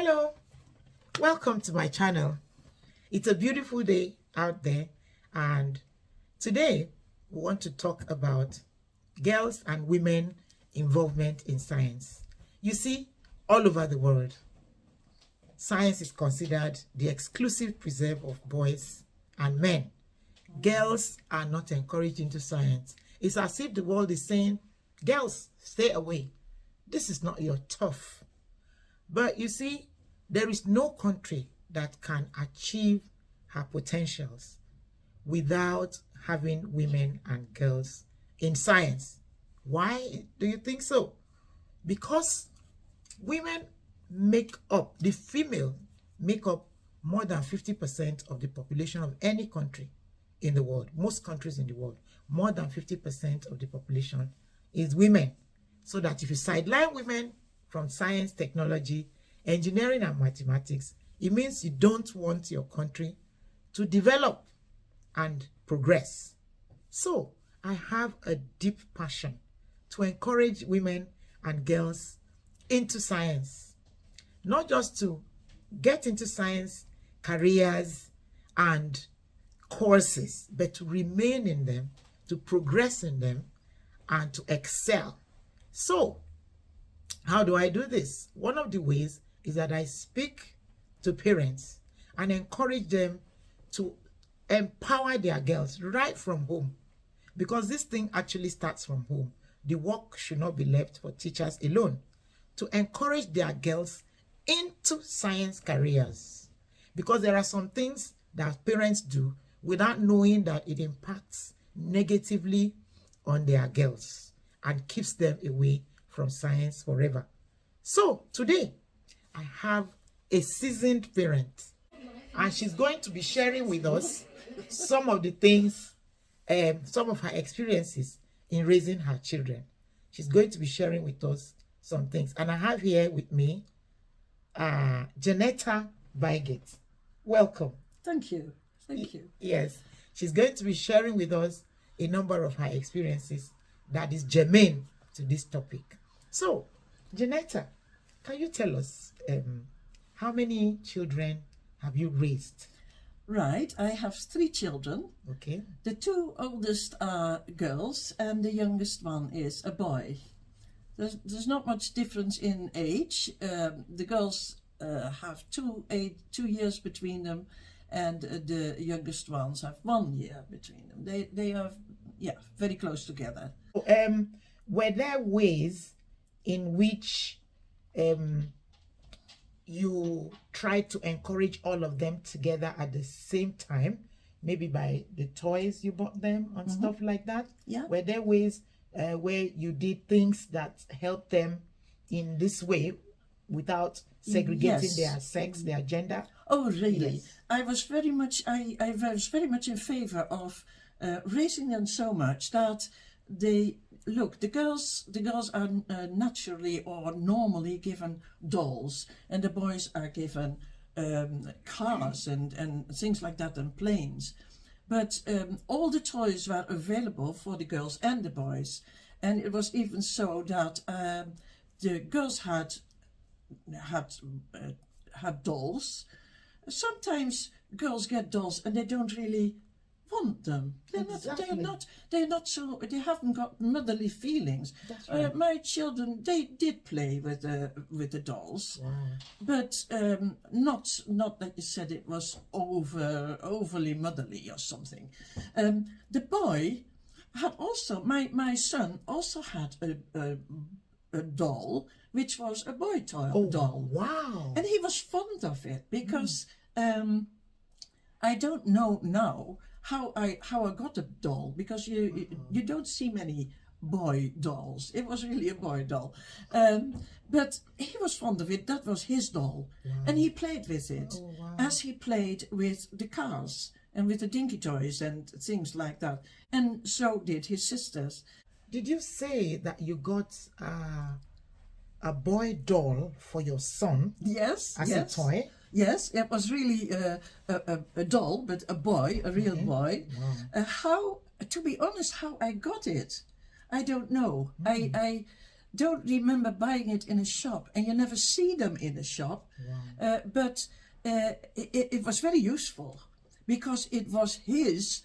Hello, welcome to my channel. It's a beautiful day out there, and today we want to talk about girls and women involvement in science. You see, all over the world, science is considered the exclusive preserve of boys and men. Girls are not encouraged into science. It's as if the world is saying, girls, stay away. This is not your turf. But you see, there is no country that can achieve her potentials without having women and girls in science. Why do you think so? Because women the female make up more than 50% of the population of any country in the world. Most countries in the world, more than 50% of the population is women. So that if you sideline women from science, technology, engineering, and mathematics, it means you don't want your country to develop and progress. So I have a deep passion to encourage women and girls into science, not just to get into science careers and courses, but to remain in them, to progress in them, and to excel. So how do I do this? One of the ways is that I speak to parents and encourage them to empower their girls right from home, because this thing actually starts from home. The work should not be left for teachers alone, to encourage their girls into science careers, because there are some things that parents do without knowing that it impacts negatively on their girls and keeps them away from science forever. So today I have a seasoned parent, and she's going to be sharing with us some of the things, some of her experiences in raising her children. She's going to be sharing with us some things. And I have here with me Janetta Bygate. Welcome. Thank you. Thank you. Yes, she's going to be sharing with us a number of her experiences that is germane to this topic. So, Janetta, can you tell us how many children have you raised? Right, I have 3 children. Okay. The 2 oldest are girls and the youngest one is a boy. There's not much difference in age. The girls have 2 years between them, and the youngest ones have 1 year between them. They are, very close together. Were there ways in which you tried to encourage all of them together at the same time, maybe by the toys you bought them and stuff like that? Yeah. Were there ways where you did things that helped them in this way without segregating their sex, their gender? Oh, really? Yes. I was very much in favor of raising them so much that the girls are naturally or normally given dolls, and the boys are given cars and things like that, and planes. But all the toys were available for the girls and the boys, and it was even so that the girls had dolls. Sometimes girls get dolls and they don't really want them. They haven't got motherly feelings. Right. My children, they did play with the dolls. Wow. But not that you said it was overly motherly or something. The boy had also, my son also had a doll, which was a boy toy doll. Wow. And he was fond of it because I don't know now how I got a doll, because you don't see many boy dolls. It was really a boy doll. But he was fond of it. That was his doll. Wow. And he played with it as he played with the cars and with the dinky toys and things like that. And so did his sisters. Did you say that you got a boy doll for your son? Yes. As a toy? Yes, it was really a doll, but a boy, a real boy. Wow. To be honest, how I got it, I don't know. don't remember buying it in a shop, and you never see them in a shop. But it was very useful because it was his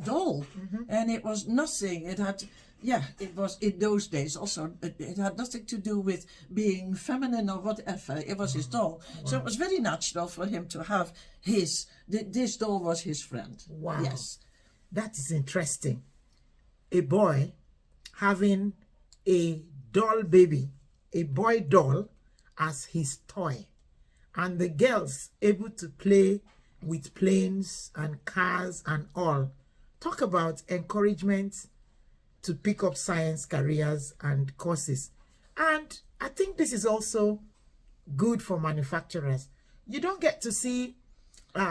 doll, and it was nothing. It had, it was in those days also. It had nothing to do with being feminine or whatever. It was his doll, so it was very natural for him to have his. This doll was his friend. Wow. Yes, that is interesting. A boy having a doll baby, a boy doll, as his toy, and the girls able to play with planes and cars and all. Talk about encouragement to pick up science careers and courses. And I think this is also good for manufacturers. You don't get to see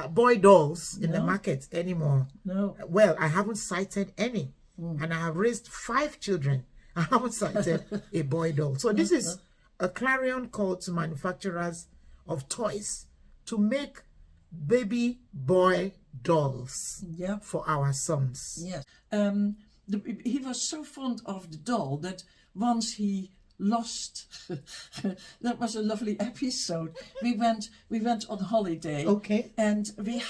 boy dolls in the market anymore. No. Well, I haven't cited any. And I have raised 5 children. I haven't cited a boy doll. So this is a clarion call to manufacturers of toys to make baby boy dolls for our sons. Yes. He was so fond of the doll that once he lost that was a lovely episode. We went on holiday, and we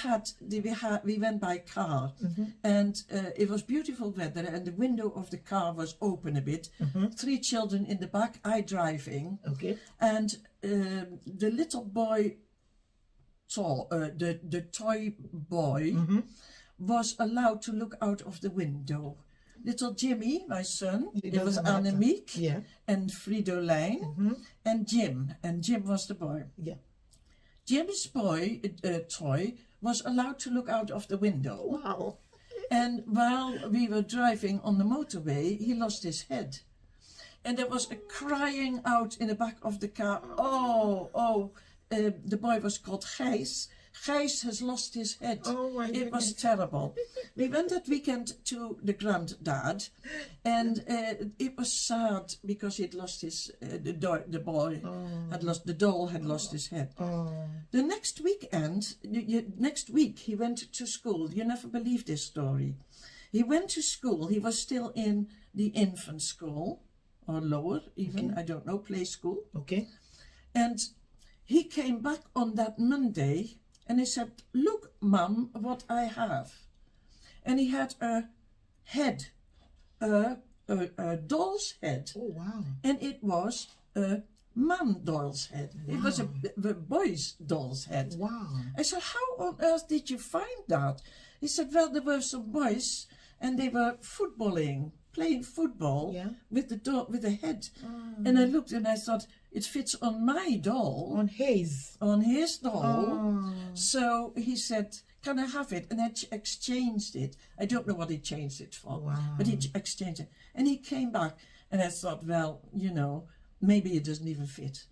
went by car, and it was beautiful weather, and the window of the car was open a bit. 3 children in the back, I driving, and the little boy, the toy boy, was allowed to look out of the window. Little Jimmy, my son, it was Annemiek and Fridolijn and Jim was the boy. Jimmy's boy toy was allowed to look out of the window. Wow. And while we were driving on the motorway, he lost his head. And there was a crying out in the back of the car. The boy was called Gijs. Gijs has lost his head. Oh my goodness. It was terrible. We went that weekend to the granddad, and it was sad because he'd lost his the doll had lost his head. The next weekend, next week, he went to school. You never believe this story. He went to school. He was still in the infant school, or lower even. I don't know, play school. And he came back on that Monday. And he said, "Look, Mum, what I have." And he had a head, a doll's head. Oh, wow. And it was a man doll's head. Wow. It was a boy's doll's head. Wow. I said, "How on earth did you find that?" He said, "Well, there were some boys and they were playing football with the head." And I looked and I thought, it fits on my doll. On his doll. So he said, "Can I have it?" And I exchanged it. I don't know what he changed it for. Wow. But he exchanged it. And he came back and I thought, well, maybe it doesn't even fit.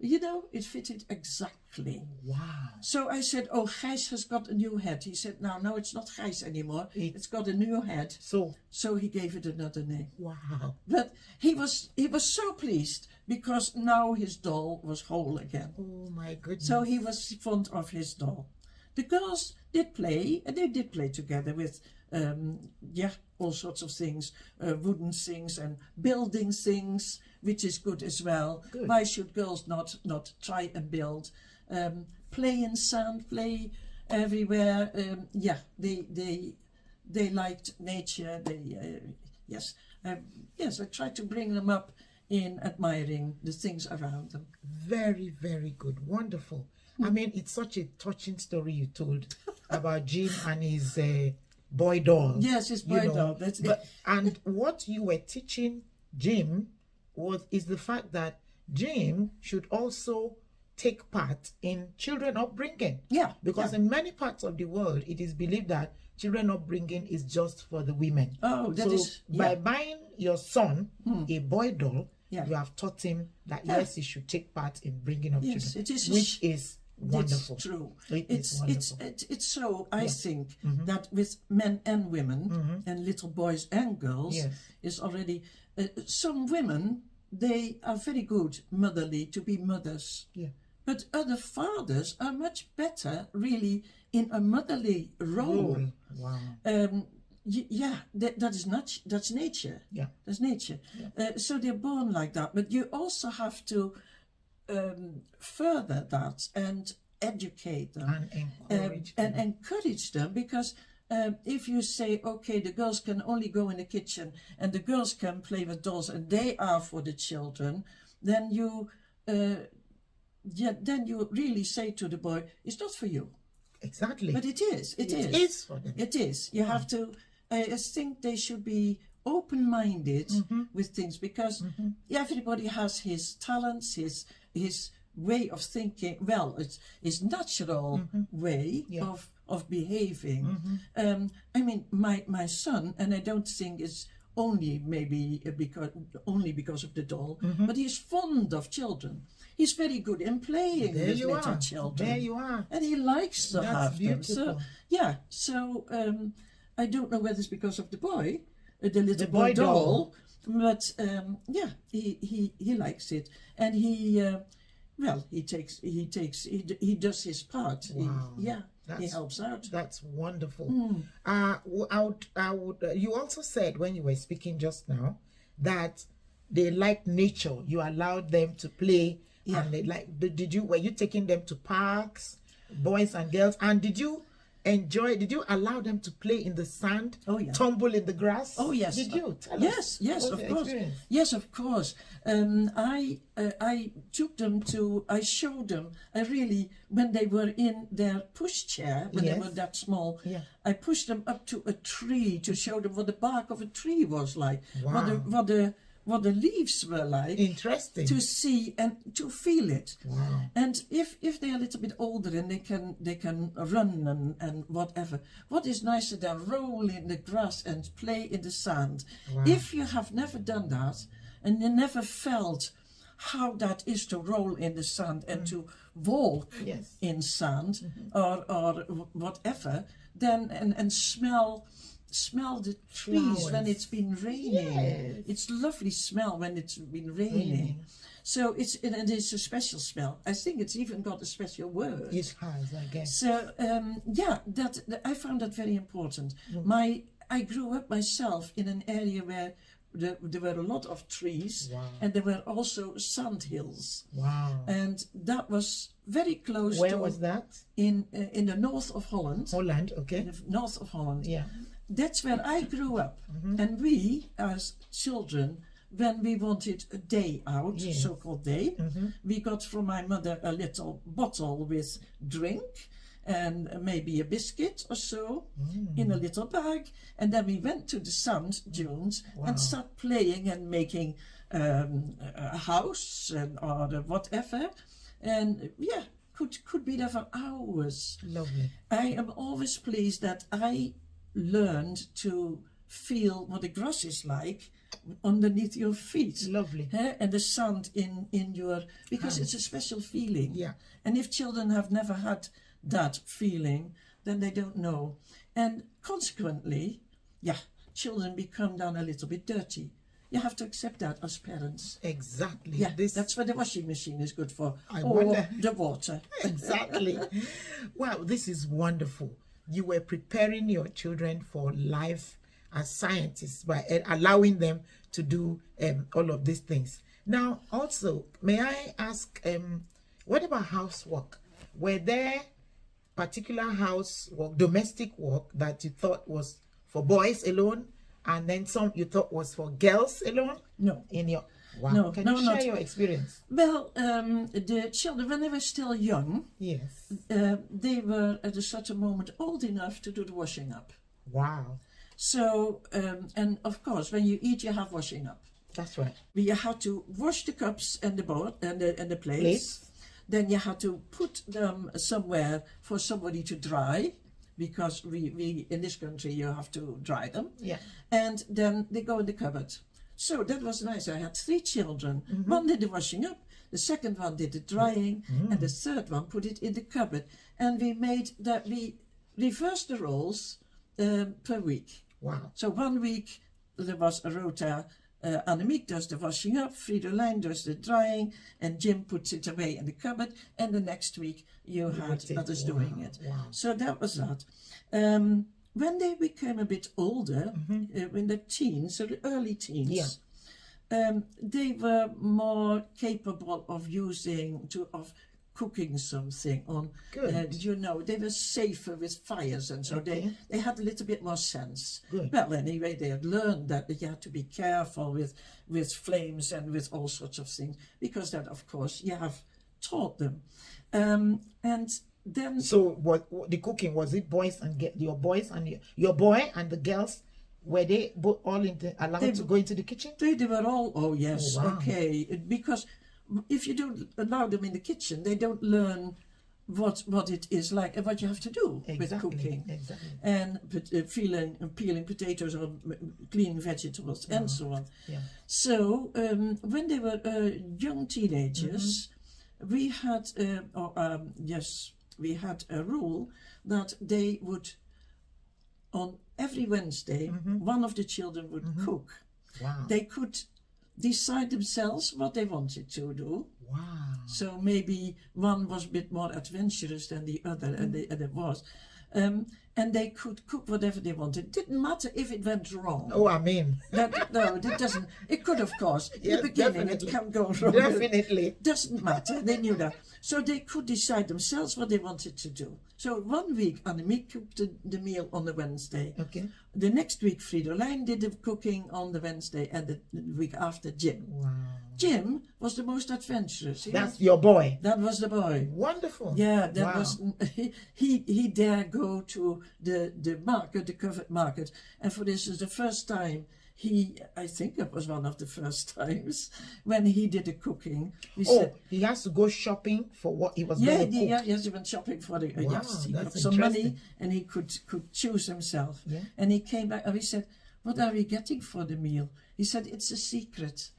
It fitted exactly. Wow. So I said, "Oh, Gijs has got a new head." He said, no, it's not Gijs anymore. It's got a new head. So he gave it another name. Wow. But he was so pleased because now his doll was whole again. Oh my goodness. So he was fond of his doll. The girls did play, and they did play together with all sorts of things, wooden things and building things, which is good as well. Good. Why should girls not try and build? Play in sand, play everywhere. They liked nature. I tried to bring them up in admiring the things around them. Very, very good. Wonderful. I mean, it's such a touching story you told about Jim and his boy doll. Yes, his boy doll. That's it. And what you were teaching Jim is the fact that Jim should also take part in children upbringing. Because in many parts of the world, it is believed that children upbringing is just for the women. By buying your son a boy doll, you have taught him that yes, he should take part in bringing up children, which is wonderful. It's true. It's wonderful. It's so, I think, that with men and women and little boys and girls is already some women, they are very good motherly to be mothers. But other fathers are much better really in a motherly role. Wow. that is not, that's nature. Yeah. That's nature. Yeah. So they're born like that, but you also have to further that and educate them and encourage encourage them, because if you say, okay, the girls can only go in the kitchen and the girls can play with dolls and they are for the children, then you really say to the boy, it's not for you. Exactly. But it is. It is for them. It is. You have to. I think they should be open-minded with things, because everybody has his talents, his way of thinking. Well, it's his natural way of behaving. I mean, my son, and I don't think it's only maybe because of the doll, but he's fond of children. He's very good in playing with little children. There you are. And he likes to have beautiful. them. So, yeah. So I don't know whether it's because of the boy, the little boy doll, but he likes it, and he does his part. Wow. He helps out. That's wonderful. You also said when you were speaking just now that they like nature. You allowed them to play. Yeah. And they were you taking them to parks, boys and girls? And did you allow them to play in the sand? Oh, yeah. Tumble in the grass? Oh, yes. Did you? Tell us. Yes, of course. Experience? Yes, of course. I took them to, I showed them, when they were in their pushchair, when they were that small, I pushed them up to a tree to show them what the bark of a tree was like. Wow. What the leaves were like. Interesting. To see and to feel it. Wow. And if they're a little bit older and they can run and whatever, what is nicer than roll in the grass and play in the sand? Wow. If you have never done that and you never felt how that is to roll in the sand and to walk in sand or whatever, then and smell the trees flowers. When it's been raining. Yes. It's lovely smell when it's been raining. So it is a special smell. I think it's even got a special word. It has, I guess. So that I found that very important. I grew up myself in an area where there were a lot of trees, and there were also sand hills. Wow. And that was very close to... Where was that? In the north of Holland. Holland, okay. In the north of Holland. Yeah. That's where I grew up. And we, as children, when we wanted a day out, so-called day, we got from my mother a little bottle with drink and maybe a biscuit or so in a little bag. And then we went to the sand dunes and started playing and making a house or whatever. And could be there for hours. Lovely. I am always pleased that I learned to feel what the grass is like underneath your feet. Lovely. And the sand in your, because it's a special feeling. Yeah. And if children have never had that feeling, then they don't know. And consequently, children become then a little bit dirty. You have to accept that as parents. Exactly. Yeah, that's what the washing machine is good for. Wonder. The water. Exactly. Wow, this is wonderful. You were preparing your children for life as scientists by allowing them to do all of these things. Now, also, may I ask, what about housework? Were there particular housework, domestic work that you thought was for boys alone, and then some you thought was for girls alone? No. Wow. No, Can you share your experience? Well, the children, when they were still young, they were at a certain moment old enough to do the washing up. Wow. So, and of course, when you eat, you have washing up. That's right. You had to wash the cups and the bowl and the plates. Then you had to put them somewhere for somebody to dry, because we in this country you have to dry them. Yeah. And then they go in the cupboard. So that was nice. I had 3 children. One did the washing up, the second one did the drying, and the third one put it in the cupboard. And we reversed the roles per week. Wow. So 1 week there was a rota. Annemiek does the washing up, Fridolijn does the drying, and Jim puts it away in the cupboard. And the next week you had others doing it. Wow. So that was that. when they became a bit older, in the teens, or the early teens, they were more capable of cooking something on. Good. They were safer with fires, and so Okay. they had a little bit more sense. Good. Well, anyway, they had learned that you had to be careful with flames and with all sorts of things, because that, of course, you have taught them. And then So what the cooking, was it boys and your boys and your boy and the girls, were they both all allowed to go into the kitchen? they were all, oh yes, Oh, wow. okay, because if you don't allow them in the kitchen, they don't learn what it is like and what you have to do with cooking. Exactly. And peeling potatoes or cleaning vegetables and so on. Yeah. So when they were young teenagers, we had a rule that they would, on every Wednesday, one of the children would cook. Wow. They could decide themselves what they wanted to do. Wow. So maybe one was a bit more adventurous than the other, and it was. And they could cook whatever they wanted. Didn't matter if it went wrong. Oh, I mean. That doesn't. It could, of course. In Yes, the beginning, definitely. it can go wrong. Definitely. Doesn't matter. They knew that. So they could decide themselves what they wanted to do. So 1 week, Annemiek cooked the meal on the Wednesday. Okay. The next week, Fridolijn did the cooking on the Wednesday, and the week after, Jim. Wow. Jim was the most adventurous. That's your boy. That was the boy. Wonderful. Yeah, that Wow. was he dare go to the market, the covered market, and for this is the first time I think it was one of the first times when he did the cooking. He said, he has to go shopping for what he was yeah, going to cook. yes, he went shopping for the Wow, yes, he got that's some money interesting. and he could choose himself. Yeah. And he came back and we said, "What are we getting for the meal?" He said, "It's a secret."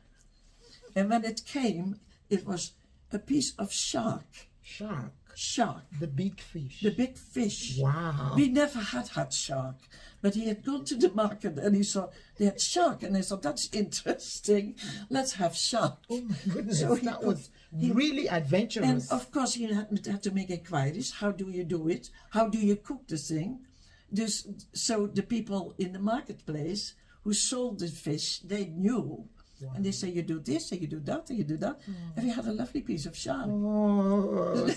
And when it came, it was a piece of shark. Shark. The big fish. The big fish. Wow. We never had shark, but he had gone to the market and he saw they had shark, and he thought, "That's interesting. Let's have shark." Oh my goodness, So that was really adventurous. And of course, he had to make inquiries. How do you do it? How do you cook the thing? So the people in the marketplace who sold the fish, they knew. Wow. And they say, "You do this, and you do that, and you do that." And we had a lovely piece of shark. Oh,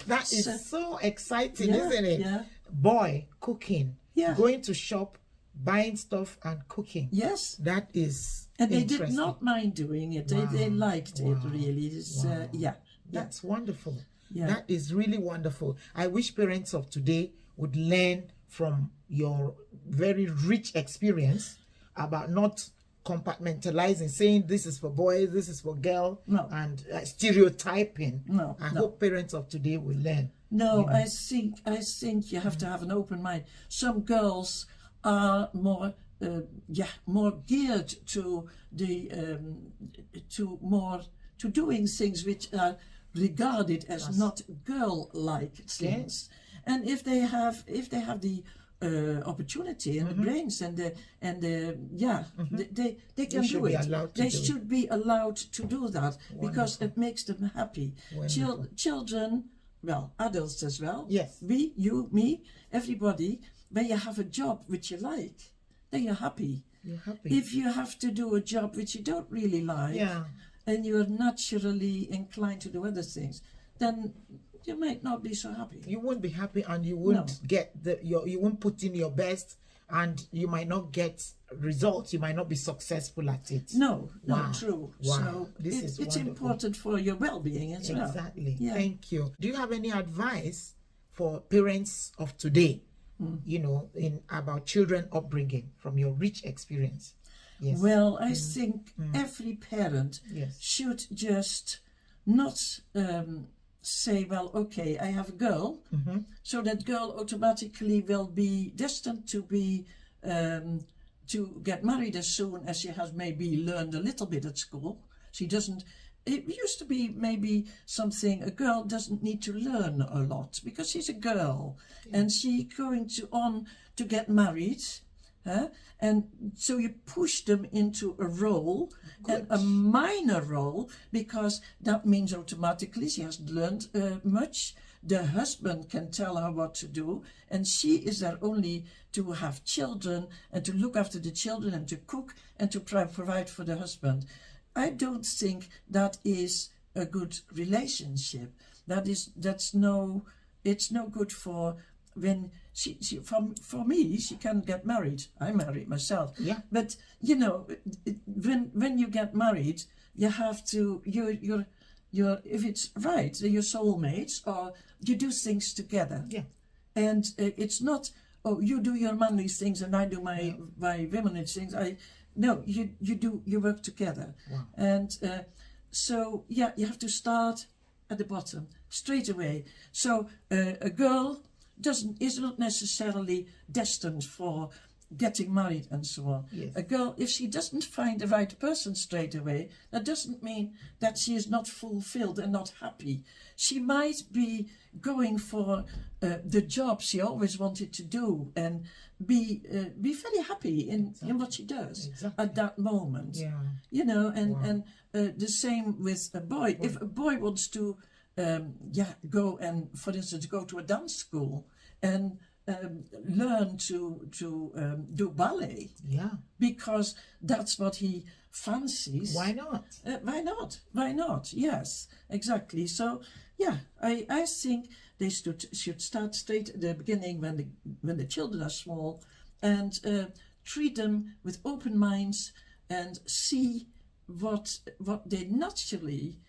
that is so exciting, Yeah, isn't it? yeah. Boy, cooking, Yeah. going to shop, buying stuff and cooking. Yes. That is And they interesting. did not mind doing it. Wow. They liked it, Wow. really. It's, Wow. yeah. That's wonderful. Yeah. That is really wonderful. I wish parents of today would learn from your very rich experience about not compartmentalizing, saying this is for boys, this is for girls, No. and stereotyping. No, I no. hope parents of today will learn. No, I think you have to have an open mind. Some girls are more geared to to doing things which are regarded as not girl-like things. And if they have the opportunity and the brains and they can should do be it. allowed to They do it. should be allowed to do that because it makes them happy. Wonderful. Children, well, adults as well. Yes. We, you, me, everybody. When you have a job which you like, then you're happy. You're happy. If you have to do a job which you don't really like, Yeah. and you're naturally inclined to do other things, then you might not be so happy. You won't be happy, and you won't get you won't put in your best, and you might not get results. You might not be successful at it. No, Wow. true. Wow. So This is it's wonderful. important for your well-being as well. Exactly. Yeah. Thank you. Do you have any advice for parents of today? You know, about children upbringing from your rich experience? Yes. Well, I think every parent Yes. should just not say, "Well, okay, I have a girl, so that girl automatically will be destined to be to get married as soon as she has maybe learned a little bit at school. She doesn't. It used to be maybe something a girl doesn't need to learn a lot because she's a girl and she's going to get married." And so you push them into a role, and a minor role, because that means automatically she hasn't learned much. the husband can tell her what to do, and she is there only to have children and to look after the children and to cook and to provide for the husband. I don't think that is a good relationship. It's no good for when she for me, she can get married. I married myself. Yeah. But you know, when you get married, you have to you're if it's right, you're soulmates, or you do things together. Yeah. And it's not, oh, you do your manly things and I do my feminine things. You work together. Wow. And so yeah, you have to start at the bottom straight away. So a girl is not necessarily destined for getting married and so on. Yes. A girl, if she doesn't find the right person straight away, that doesn't mean that she is not fulfilled and not happy. She might be going for the job she always wanted to do and be very happy in what she does at that moment. Yeah. You know, and the same with a boy. If a boy wants to go and, for instance, go to a dance school and learn to do ballet, because that's what he fancies. Why not? Why not? Yes, exactly. So yeah, I think they should start straight at the beginning when the children are small, and treat them with open minds and see what they naturally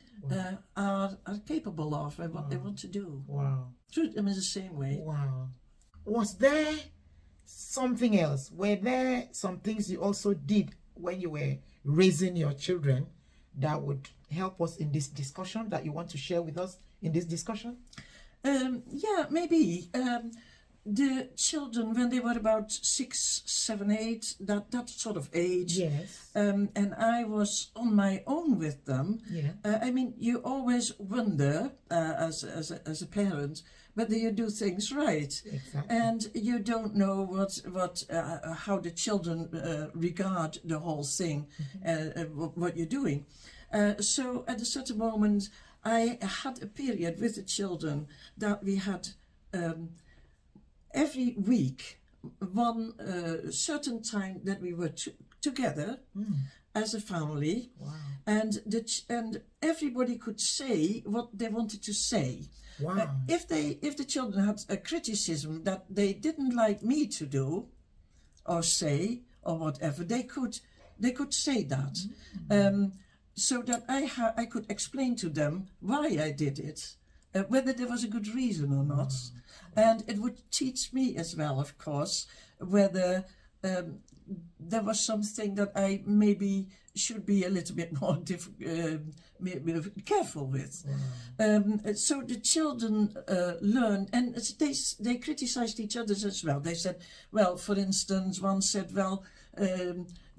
are capable of and what they want to do. Wow. Treat them in the same way. Wow. Was there something else? Were there some things you also did when you were raising your children that would help us in this discussion, that you want to share with us in this discussion? Yeah, maybe. The children, when they were about 6, 7, 8, that sort of age, Yes. and I was on my own with them. Yeah. I mean, you always wonder as a parent whether you do things right, Exactly. and you don't know how the children regard the whole thing, what you're doing. So at a certain moment, I had a period with the children that we had. Every week, one certain time that we were together as a family, Wow. and everybody could say what they wanted to say. Wow. If the children had a criticism that they didn't like me to do, or say, or whatever, they could say that, so that I could explain to them why I did it. Whether there was a good reason or not. And it would teach me as well, of course, whether there was something that I maybe should be a little bit more careful with. So the children learn, and they criticized each other as well. They said, well, for instance, one said, well,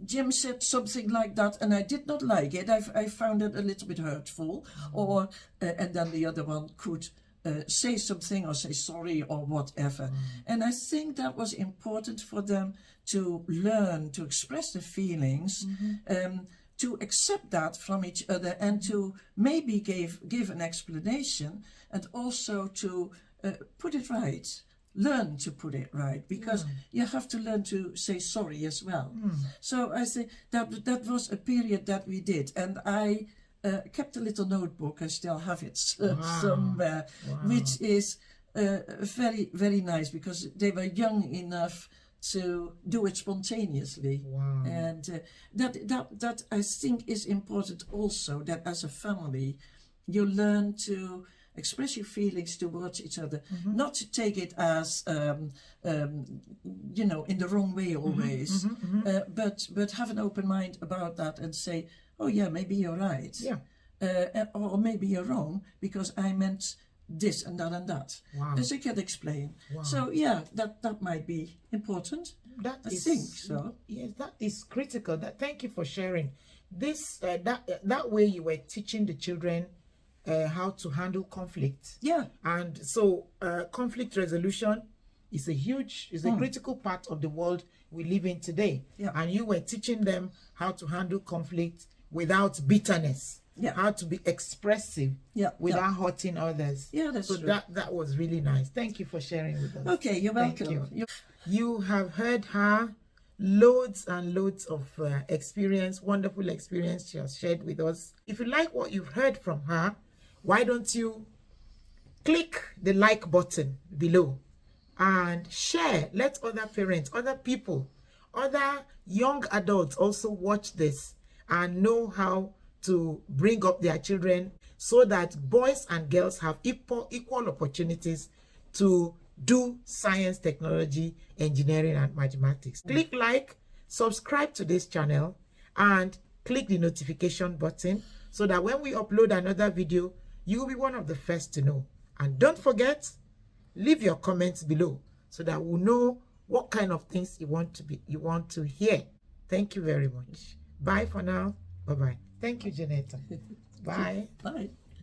Jim said something like that and I did not like it. I found it a little bit hurtful. Or and then the other one could say something or say sorry or whatever. And I think that was important for them to learn to express their feelings, to accept that from each other, and to maybe give an explanation, and also to put it right. Learn to put it right, because you have to learn to say sorry as well. So I say that was a period that we did, and I kept a little notebook. I still have it somewhere, which is very, very nice, because they were young enough to do it spontaneously. And that I think is important also, that as a family you learn to express your feelings towards each other, not to take it as in the wrong way always, but have an open mind about that and say, oh yeah, maybe you're right, or maybe you're wrong, because I meant this and that and that. As you can explain. So yeah, that might be important. I think so. Yes, that is critical. Thank you for sharing this. That way you were teaching the children how to handle conflict. And so conflict resolution is a critical part of the world we live in today. And you were teaching them how to handle conflict without bitterness. Yeah. how to be expressive Yeah, without hurting others. Yeah, that's so true. that was really nice. Thank you for sharing with us. Okay, you're Thank welcome. You have heard her loads and loads of experience, wonderful experience she has shared with us. If you like what you've heard from her, why don't you click the like button below and share. Let other parents, other people, other young adults also watch this and know how to bring up their children so that boys and girls have equal opportunities to do science, technology, engineering, and mathematics. Click like, subscribe to this channel, and click the notification button so that when we upload another video, you will be one of the first to know. And don't forget, leave your comments below so that we'll know what kind of things you want to hear. Thank you very much. Bye for now. Bye-bye. Thank you, Janetta. Bye. Bye.